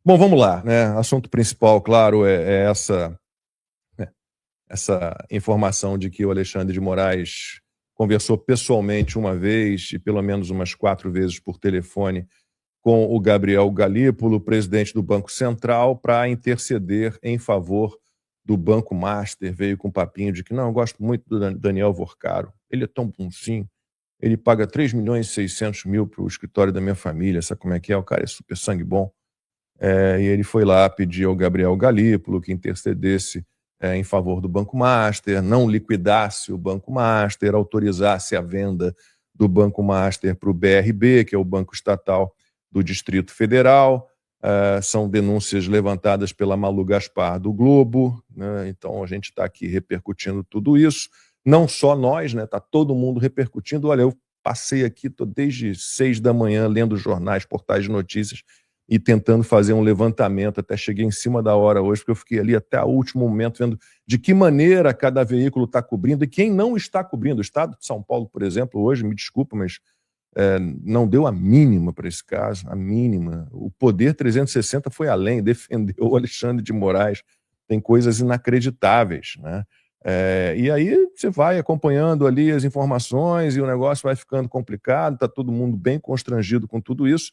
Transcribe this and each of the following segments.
Bom, vamos lá, né? Assunto principal, claro, é essa informação de que o Alexandre de Moraes conversou pessoalmente uma vez e pelo menos umas 4 vezes por telefone com o Gabriel Galípolo, presidente do Banco Central, para interceder em favor do Banco Master. Veio com um papinho de que não, eu gosto muito do Daniel Vorcaro, ele é tão bonzinho, ele paga 3.600.000 para o escritório da minha família, sabe como é que é? O cara é super sangue bom. E ele foi lá pedir ao Gabriel Galípolo que intercedesse em favor do Banco Master, não liquidasse o Banco Master, autorizasse a venda do Banco Master para o BRB, que é o Banco Estatal do Distrito Federal. São denúncias levantadas pela Malu Gaspar do Globo, né? Então a gente está aqui repercutindo tudo isso. Não só nós, né? Está todo mundo repercutindo. Olha, eu passei aqui, estou desde 6 da manhã lendo jornais, portais de notícias, e tentando fazer um levantamento, até cheguei em cima da hora hoje, porque eu fiquei ali até o último momento vendo de que maneira cada veículo está cobrindo e quem não está cobrindo. O Estado de São Paulo, por exemplo, hoje, me desculpa, mas não deu a mínima para esse caso, a mínima. O Poder 360 foi além, defendeu o Alexandre de Moraes, tem coisas inacreditáveis, né? E aí você vai acompanhando ali as informações e o negócio vai ficando complicado, está todo mundo bem constrangido com tudo isso.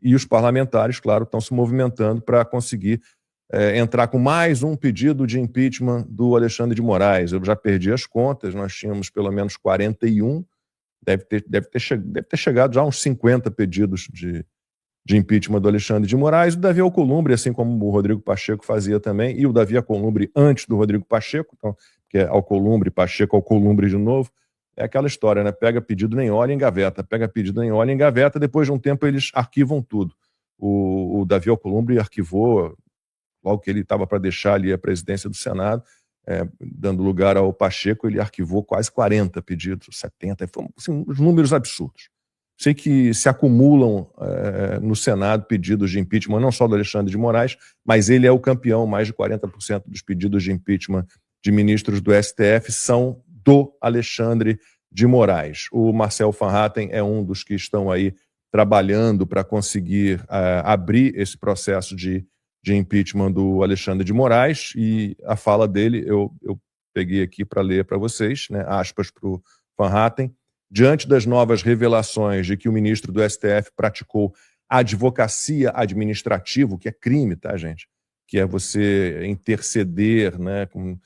E os parlamentares, claro, estão se movimentando para conseguir entrar com mais um pedido de impeachment do Alexandre de Moraes. Eu já perdi as contas, nós tínhamos pelo menos 41, deve ter chegado já a uns 50 pedidos de impeachment do Alexandre de Moraes. O Davi Alcolumbre, assim como o Rodrigo Pacheco fazia também, e o Davi Alcolumbre antes do Rodrigo Pacheco, então, que é Alcolumbre, Pacheco, Alcolumbre de novo. É aquela história, né? Pega pedido, nem olha, engaveta. Pega pedido, nem olha, engaveta. Depois de um tempo, eles arquivam tudo. O Davi Alcolumbre arquivou, logo que ele estava para deixar ali a presidência do Senado, dando lugar ao Pacheco, ele arquivou quase 40 pedidos, 70. Foram assim, uns números absurdos. Sei que se acumulam no Senado pedidos de impeachment, não só do Alexandre de Moraes, mas ele é o campeão. Mais de 40% dos pedidos de impeachment de ministros do STF são do Alexandre de Moraes. O Marcel Van Hatten é um dos que estão aí trabalhando para conseguir abrir esse processo de impeachment do Alexandre de Moraes, e a fala dele eu peguei aqui para ler para vocês, né, aspas para o Van Hatten. Diante das novas revelações de que o ministro do STF praticou advocacia administrativa, que é crime, tá, gente? Que é você interceder, né, com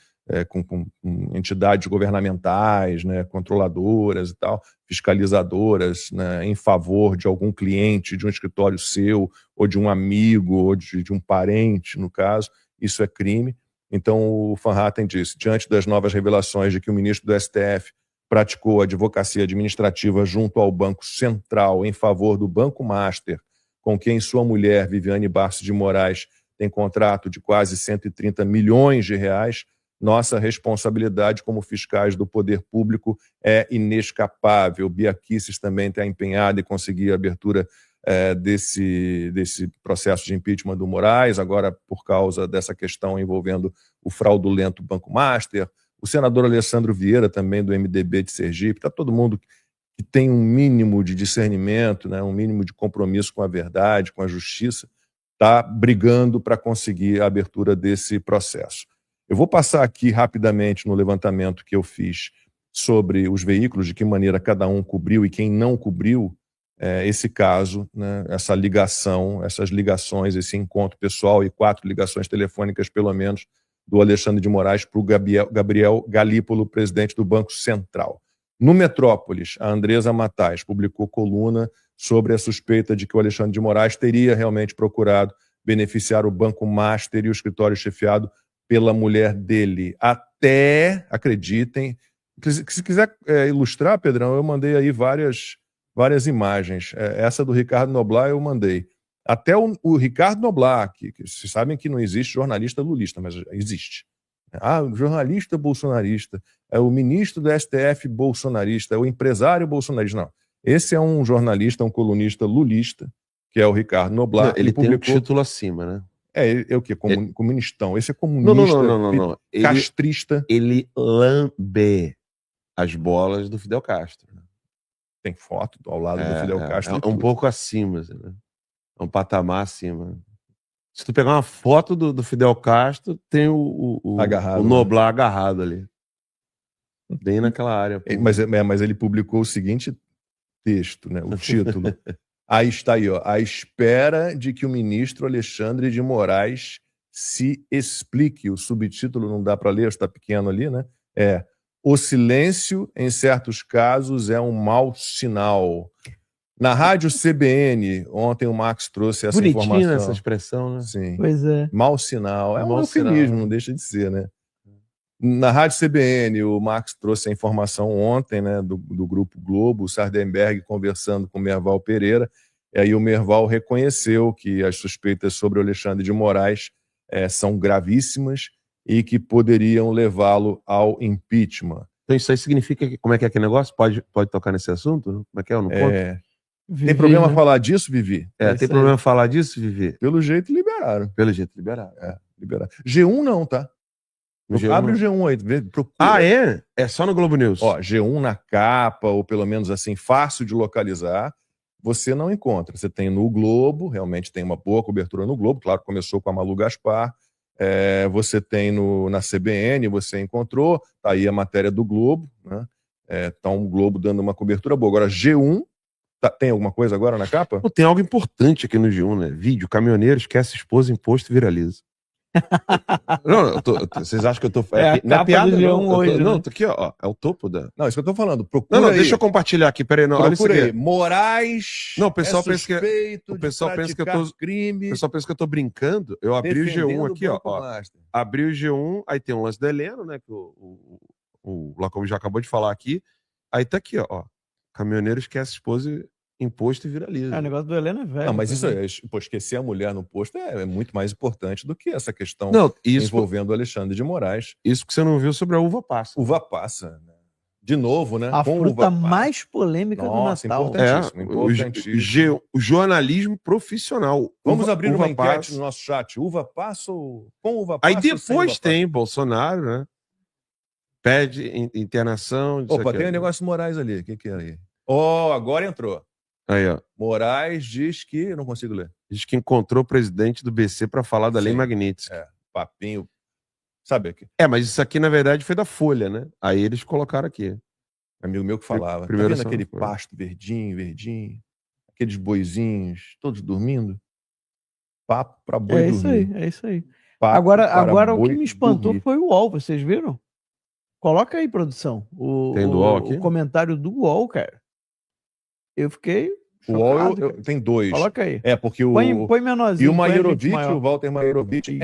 entidades governamentais, né, controladoras e tal, fiscalizadoras, né, em favor de algum cliente de um escritório seu, ou de um amigo, ou de um parente, no caso, isso é crime. Então o Van Hatten disse, diante das novas revelações de que o ministro do STF praticou advocacia administrativa junto ao Banco Central em favor do Banco Master, com quem sua mulher, Viviane Barços de Moraes, tem contrato de quase 130 milhões de reais, nossa responsabilidade como fiscais do poder público é inescapável. Bia Kicis também está empenhada em conseguir a abertura desse processo de impeachment do Moraes, agora por causa dessa questão envolvendo o fraudulento Banco Master. O senador Alessandro Vieira, também do MDB de Sergipe. Está todo mundo que tem um mínimo de discernimento, né, um mínimo de compromisso com a verdade, com a justiça, está brigando para conseguir a abertura desse processo. Eu vou passar aqui rapidamente no levantamento que eu fiz sobre os veículos, de que maneira cada um cobriu e quem não cobriu esse caso, né, essa ligação, essas ligações, esse encontro pessoal e 4 ligações telefônicas, pelo menos, do Alexandre de Moraes para o Gabriel Galípolo, presidente do Banco Central. No Metrópolis, a Andresa Matais publicou coluna sobre a suspeita de que o Alexandre de Moraes teria realmente procurado beneficiar o Banco Master e o escritório chefiado pela mulher dele. Até, acreditem, se quiser ilustrar, Pedrão, eu mandei aí várias imagens. Essa do Ricardo Noblat eu mandei. Até o Ricardo Noblat, que vocês sabem que não existe jornalista lulista, mas existe. O jornalista bolsonarista, é o ministro do STF bolsonarista, é o empresário bolsonarista. Não, esse é um jornalista, um colunista lulista, que é o Ricardo Noblat. Não, ele tem um título acima, né? É o quê? Comunistão. Esse é comunista, não. castrista. Ele lambe as bolas do Fidel Castro. Tem foto ao lado do Fidel Castro. É um pouco acima. Né? É um patamar acima. Se tu pegar uma foto do Fidel Castro, tem Agarrado, o Noblar agarrado ali. Bem naquela área. Mas ele publicou o seguinte texto, né? O título. Aí está aí, ó. À espera de que o ministro Alexandre de Moraes se explique. O subtítulo não dá para ler, está pequeno ali, né? O silêncio, em certos casos, é um mau sinal. Na rádio CBN, ontem o Max trouxe essa Bonitinho informação. essa expressão, né? Sim. Pois é. Mau sinal. É um Mau eufemismo, sinal. não deixa de ser, né? Na rádio CBN, o Max trouxe a informação ontem, né, do Grupo Globo, o Sardenberg conversando com o Merval Pereira, e aí o Merval reconheceu que as suspeitas sobre o Alexandre de Moraes são gravíssimas e que poderiam levá-lo ao impeachment. Então isso aí significa que, como é que é aquele negócio? Pode tocar nesse assunto? Como é que é? Eu não conto? Tem problema falar disso, Vivi? Tem problema falar disso, Vivi? Pelo jeito liberaram. Pelo jeito liberaram. Liberaram. G1 não, tá? Abre o G1 aí, procura. Ah, é? É só no Globo News. Ó, G1 na capa, ou pelo menos assim, fácil de localizar, você não encontra. Você tem no Globo, realmente tem uma boa cobertura no Globo, claro, começou com a Malu Gaspar. Você tem na CBN, você encontrou, tá aí a matéria do Globo, né? Tá um Globo dando uma cobertura boa. Agora, G1, tem alguma coisa agora na capa? Tem algo importante aqui no G1, né? Vídeo, caminhoneiro esquece esposa, imposto viraliza. Não, vocês acham que eu tô... a não é capa piada, do G1 não. hoje, Não, né? tô aqui, ó. É o topo da... Não, isso que eu tô falando. Procura Não, aí. deixa eu compartilhar aqui, peraí. Não, olha isso Procura aqui. aí. Moraes Não, o pessoal pensa suspeito o pessoal de pensa que eu praticar tô... crime. O pessoal pensa que eu tô brincando. Eu abri o G1 aqui, ó. Abri o G1, aí tem um lance da Helena, né? Que o Lacombe já acabou de falar aqui. Aí tá aqui, ó. Caminhoneiro esquece esposa e imposto e viraliza. O negócio do Helena é velho. Não, mas isso esquecer a mulher no posto é muito mais importante do que essa questão isso envolvendo o Alexandre de Moraes. Isso que você não viu sobre a uva passa. Uva passa, né? De novo, né? A fruta mais polêmica do Natal. Importantíssimo. O jornalismo profissional. Vamos abrir uma enquete no nosso chat. Uva passa ou com uva passa? Aí depois tem Bolsonaro, né? Pede internação. Opa, tem um negócio Moraes ali. O que é aí? Agora entrou. Aí, ó. Moraes diz que... Eu não consigo ler. Diz que encontrou o presidente do BC para falar da Lei Magnitsky. Papinho. Sabe aqui? Mas isso aqui, na verdade, foi da Folha, né? Aí eles colocaram aqui. Amigo meu que falava. Primeiro tá vendo aquele pasto verdinho? Aqueles boizinhos, todos dormindo? Papo pra boi dormir. É isso aí. Agora o que me espantou foi o UOL, vocês viram? Coloca aí, produção. Tem do UOL aqui? O comentário do UOL, cara. Eu fiquei chocado. O UOL tem dois. Coloca aí. Porque o... Põe menorzinho. E o Maiorovic, o Walter Maiorovic,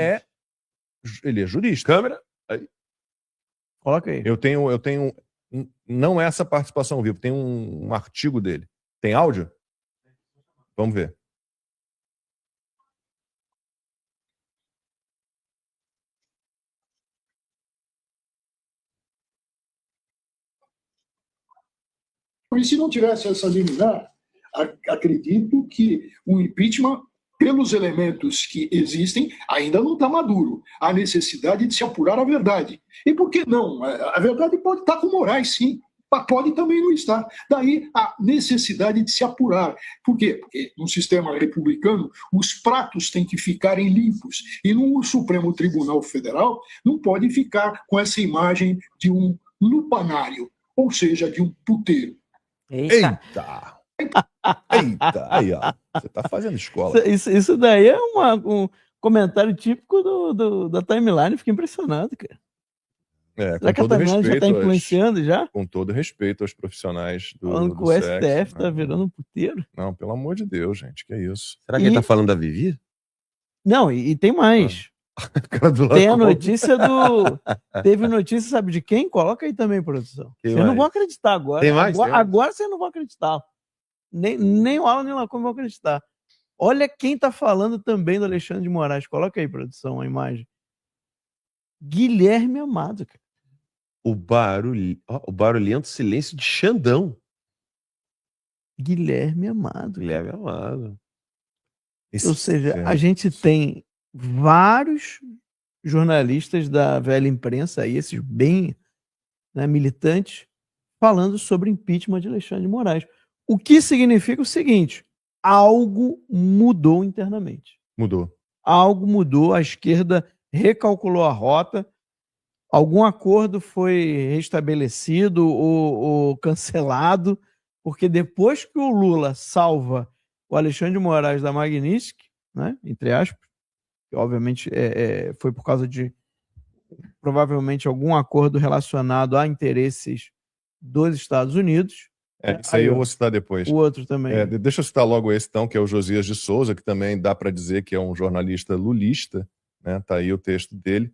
ele é jurista. Câmera. Aí. Coloca aí. Eu tenho... Não é essa participação ao vivo, tem um artigo dele. Tem áudio? Vamos ver. E se não tivesse essa liminar, acredito que o impeachment, pelos elementos que existem, ainda não está maduro. Há necessidade de se apurar a verdade. E por que não? A verdade pode estar com Moraes, sim. Mas pode também não estar. Daí a necessidade de se apurar. Por quê? Porque no sistema republicano, os pratos têm que ficarem limpos. E no Supremo Tribunal Federal, não pode ficar com essa imagem de um lupanário, ou seja, de um puteiro. Eita! Aí, ó. Você tá fazendo escola. Isso daí é um comentário típico da timeline. Fiquei impressionado, cara. Será que a timeline já tá influenciando já? Com todo respeito aos profissionais do falando que o STF tá virando um puteiro. Não, pelo amor de Deus, gente, que é isso? Será que ele tá falando da Vivi? Não, e tem mais. Tem a notícia do... Teve notícia, sabe de quem? Coloca aí também, produção. Vocês não vão acreditar agora. Tem mais? Agora vocês não vão acreditar. Nem o Alan nem o Lacombe vão acreditar. Olha quem tá falando também do Alexandre de Moraes. Coloca aí, produção, a imagem. Guilherme Amado, cara. O barulhento silêncio de Xandão. Guilherme Amado. Guilherme Amado. Ou seja, a gente tem vários jornalistas da velha imprensa, aí, esses bem, né, militantes, falando sobre impeachment de Alexandre de Moraes. O que significa o seguinte: algo mudou internamente. Mudou. Algo mudou, a esquerda recalculou a rota, algum acordo foi restabelecido ou cancelado, porque depois que o Lula salva o Alexandre de Moraes da Magnitsky, né, entre aspas, que obviamente foi por causa de provavelmente algum acordo relacionado a interesses dos Estados Unidos. Isso aí eu vou citar depois. O outro também. Deixa eu citar logo esse, então, que é o Josias de Souza, que também dá para dizer que é um jornalista lulista, né? Tá aí o texto dele.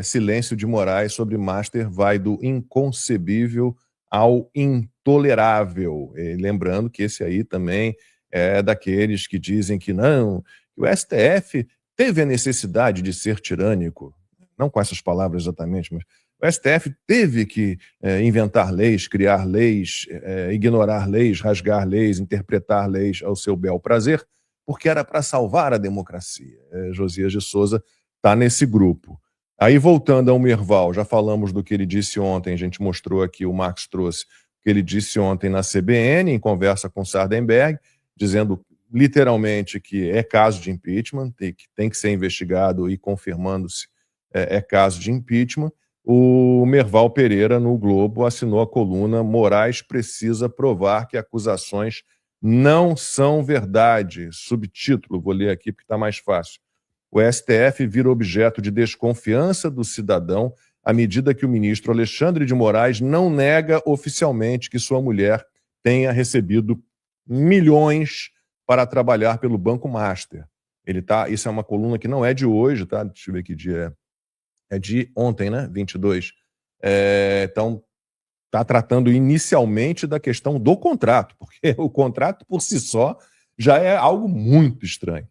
Silêncio de Moraes sobre Master vai do inconcebível ao intolerável. E lembrando que esse aí também é daqueles que dizem que não, que o STF teve a necessidade de ser tirânico. Não com essas palavras exatamente, mas o STF teve que inventar leis, criar leis, ignorar leis, rasgar leis, interpretar leis ao seu bel prazer, porque era para salvar a democracia. Josias de Souza está nesse grupo. Aí, voltando ao Merval, já falamos do que ele disse ontem, a gente mostrou aqui, o Marcos trouxe, o que ele disse ontem na CBN, em conversa com Sardenberg, dizendo literalmente que é caso de impeachment, que tem que ser investigado e confirmando-se é caso de impeachment. O Merval Pereira, no Globo, assinou a coluna Moraes precisa provar que acusações não são verdade. Subtítulo, vou ler aqui porque está mais fácil. O STF vira objeto de desconfiança do cidadão à medida que o ministro Alexandre de Moraes não nega oficialmente que sua mulher tenha recebido milhões para trabalhar pelo Banco Master. Isso é uma coluna que não é de hoje, tá? Deixa eu ver que dia é de ontem, né? 22. Então, está tratando inicialmente da questão do contrato, porque o contrato por si só já é algo muito estranho.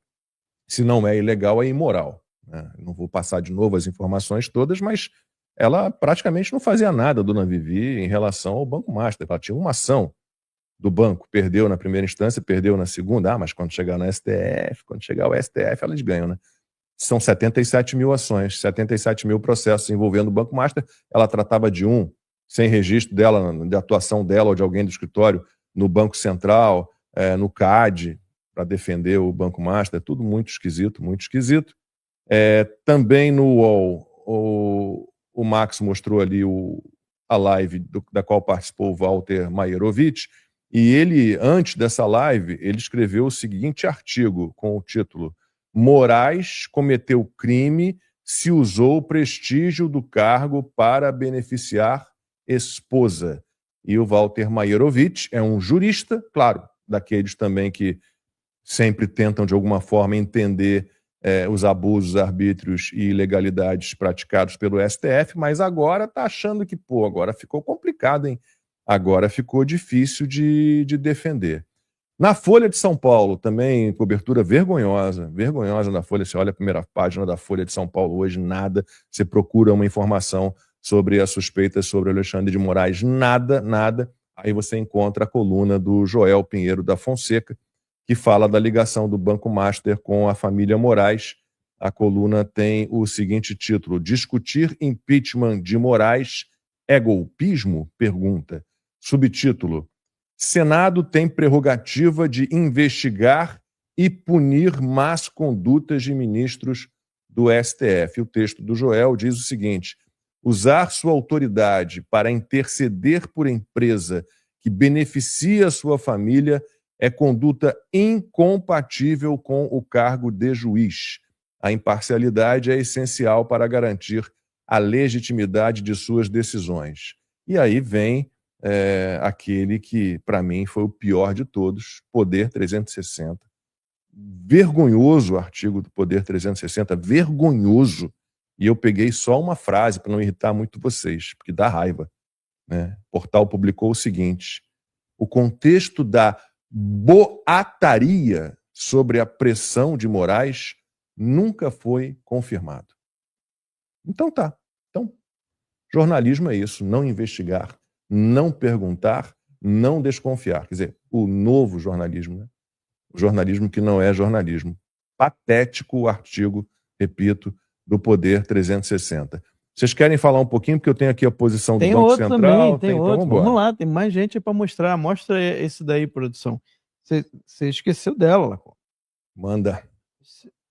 Se não é ilegal, é imoral, né? Não vou passar de novo as informações todas, mas ela praticamente não fazia nada, dona Vivi, em relação ao Banco Master. Ela tinha uma ação do banco, perdeu na primeira instância, perdeu na segunda, mas quando chegar no STF, quando chegar ao STF, elas ganham, né? São 77 mil ações, 77 mil processos envolvendo o Banco Master. Ela tratava de sem registro dela, de atuação dela ou de alguém do escritório, no Banco Central, no CAD, para defender o Banco Master. Tudo muito esquisito, muito esquisito. Também no UOL, o Max mostrou ali a live da qual participou o Walter Maierovitch, e ele, antes dessa live, ele escreveu o seguinte artigo com o título: Moraes cometeu crime se usou o prestígio do cargo para beneficiar esposa. E o Walter Maierovitch é um jurista, claro, daqueles também que sempre tentam, de alguma forma, entender os abusos, arbítrios e ilegalidades praticados pelo STF, mas agora está achando que, agora ficou complicado, hein? Agora ficou difícil de defender. Na Folha de São Paulo, também cobertura vergonhosa na Folha. Você olha a primeira página da Folha de São Paulo hoje, nada. Você procura uma informação sobre as suspeitas sobre Alexandre de Moraes, nada. Aí você encontra a coluna do Joel Pinheiro da Fonseca, que fala da ligação do Banco Master com a família Moraes. A coluna tem o seguinte título: Discutir impeachment de Moraes é golpismo? Pergunta. Subtítulo: Senado tem prerrogativa de investigar e punir más condutas de ministros do STF. O texto do Joel diz o seguinte: usar sua autoridade para interceder por empresa que beneficia sua família é conduta incompatível com o cargo de juiz. A imparcialidade é essencial para garantir a legitimidade de suas decisões. E aí vem aquele que, para mim, foi o pior de todos, Poder 360. Vergonhoso o artigo do Poder 360, vergonhoso. E eu peguei só uma frase para não irritar muito vocês, porque dá raiva, né? O portal publicou o seguinte: o contexto da boataria sobre a pressão de Moraes nunca foi confirmado. Então tá. Então, jornalismo é isso, não investigar, não perguntar, não desconfiar. Quer dizer, o novo jornalismo, né? O jornalismo que não é jornalismo. Patético o artigo, repito, do Poder 360. Vocês querem falar um pouquinho, porque eu tenho aqui a posição do Banco Central? Tem outro. Vamos lá, tem mais gente para mostrar. Mostra esse daí, produção. Você esqueceu dela, Lacombe. Manda.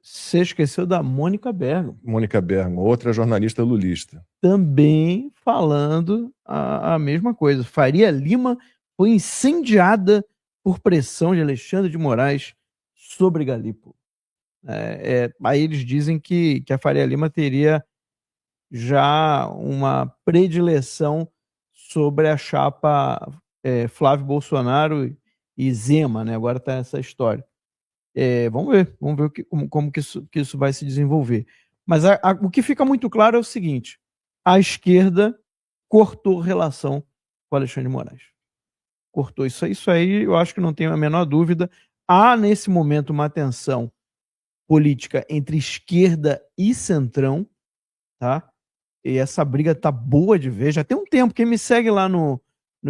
Você esqueceu da Mônica Bergamo. Mônica Bergamo, outra jornalista lulista. Também falando a mesma coisa. Faria Lima foi incendiada por pressão de Alexandre de Moraes sobre Galípolo. Aí eles dizem que a Faria Lima teria já uma predileção sobre a chapa Flávio Bolsonaro e Zema, né? Agora está essa história. Vamos ver como que isso vai se desenvolver. Mas o que fica muito claro é o seguinte: a esquerda cortou relação com Alexandre de Moraes. Cortou isso aí, eu acho que não tenho a menor dúvida. Há, nesse momento, uma tensão política entre esquerda e centrão, tá? E essa briga tá boa de ver. Já tem um tempo. Quem me segue lá no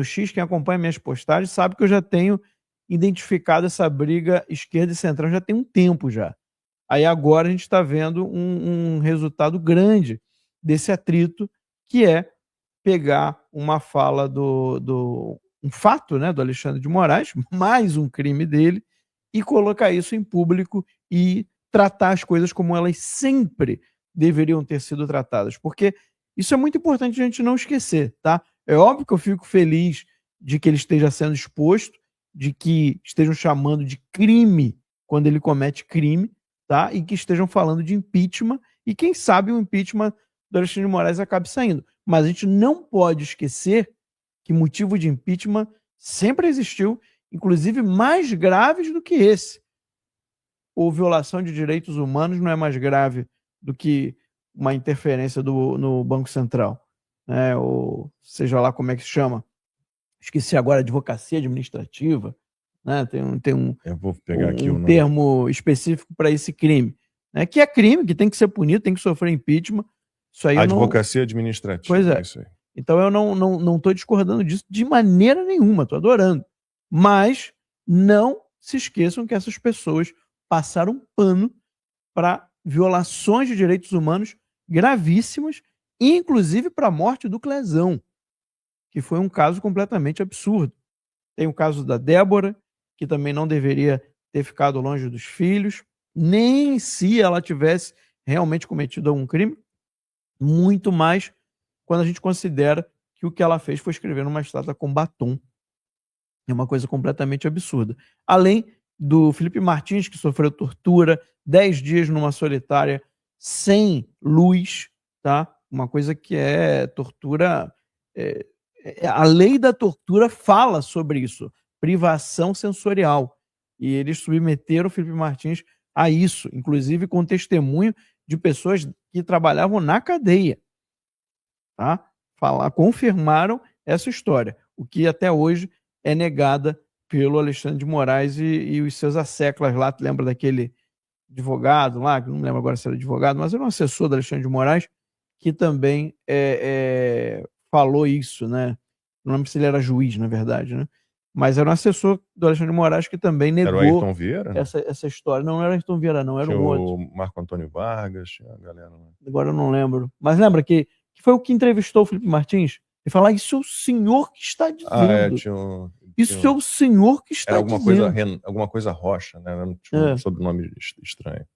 X, quem acompanha minhas postagens, sabe que eu já tenho identificado essa briga esquerda e centrão já tem um tempo já. Aí agora a gente está vendo um resultado grande desse atrito, que é pegar uma fala um fato, né, do Alexandre de Moraes, mais um crime dele, e colocar isso em público e tratar as coisas como elas sempre deveriam ter sido tratadas, porque isso é muito importante a gente não esquecer, tá? É óbvio que eu fico feliz de que ele esteja sendo exposto, de que estejam chamando de crime quando ele comete crime, tá? E que estejam falando de impeachment, e quem sabe o impeachment do Alexandre de Moraes acabe saindo. Mas a gente não pode esquecer que motivo de impeachment sempre existiu, inclusive mais graves do que esse. Ou violação de direitos humanos não é mais grave do que uma interferência no Banco Central, né? Ou seja lá como é que se chama. Esqueci agora, advocacia administrativa, né? Tem um, eu vou pegar aqui um termo específico para esse crime, né? Que é crime, que tem que ser punido, tem que sofrer impeachment. Isso aí advocacia administrativa. Pois é. Isso aí. Então eu não estou discordando disso de maneira nenhuma, estou adorando. Mas não se esqueçam que essas pessoas passaram pano para violações de direitos humanos gravíssimas, inclusive para a morte do Clezão, que foi um caso completamente absurdo. Tem o caso da Débora, que também não deveria ter ficado longe dos filhos, nem se ela tivesse realmente cometido algum crime, muito mais quando a gente considera que o que ela fez foi escrever numa estátua com batom. É uma coisa completamente absurda. Além do Felipe Martins, que sofreu tortura, 10 dias numa solitária, sem luz, tá? Uma coisa que é tortura... a lei da tortura fala sobre isso, privação sensorial. E eles submeteram o Felipe Martins a isso, inclusive com testemunho de pessoas que trabalhavam na cadeia. Tá? Confirmaram essa história, o que até hoje é negada pelo Alexandre de Moraes e os seus asseclas lá. Tu lembra daquele advogado lá, que não lembro agora se era advogado, mas era um assessor do Alexandre de Moraes, que também falou isso, né? Não lembro se ele era juiz, na verdade, né? Mas era um assessor do Alexandre de Moraes que também negou. Era o Ayrton Vieira? Essa história. Não era Ayrton Vieira, não, era tinha um outro. O Marco Antônio Vargas, tinha a galera lá. Agora eu não lembro. Mas lembra que foi o que entrevistou o Felipe Martins? Ele falou: isso é o senhor que está dizendo. Isso é o senhor que está dizendo. Alguma coisa Rocha, né? Tinha um sobrenome estranho.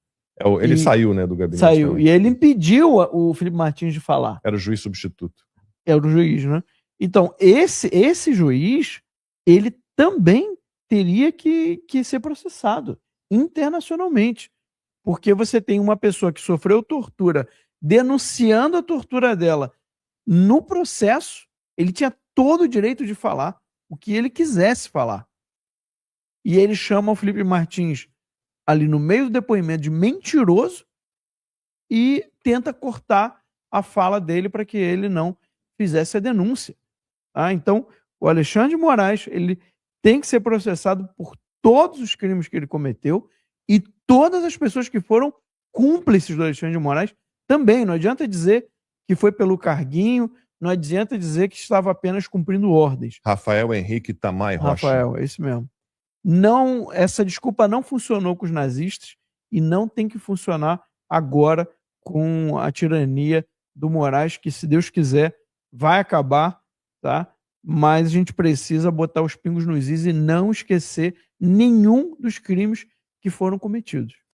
Ele saiu, né, do gabinete. Saiu. Também. E ele impediu o Felipe Martins de falar. Era o juiz substituto. Era o juiz, né? Então, esse juiz, ele também teria que ser processado internacionalmente. Porque você tem uma pessoa que sofreu tortura, denunciando a tortura dela no processo, ele tinha todo o direito de falar o que ele quisesse falar. E ele chama o Felipe Martins ali no meio do depoimento de mentiroso e tenta cortar a fala dele para que ele não fizesse a denúncia. Então, o Alexandre de Moraes, ele tem que ser processado por todos os crimes que ele cometeu e todas as pessoas que foram cúmplices do Alexandre de Moraes também. Não adianta dizer que foi pelo carguinho, não adianta dizer que estava apenas cumprindo ordens. Rafael Henrique Tamay Rocha. Rafael, é isso mesmo. Não, essa desculpa não funcionou com os nazistas e não tem que funcionar agora com a tirania do Moraes, que, se Deus quiser, vai acabar, tá? mas a gente precisa botar os pingos nos is e não esquecer nenhum dos crimes que foram cometidos.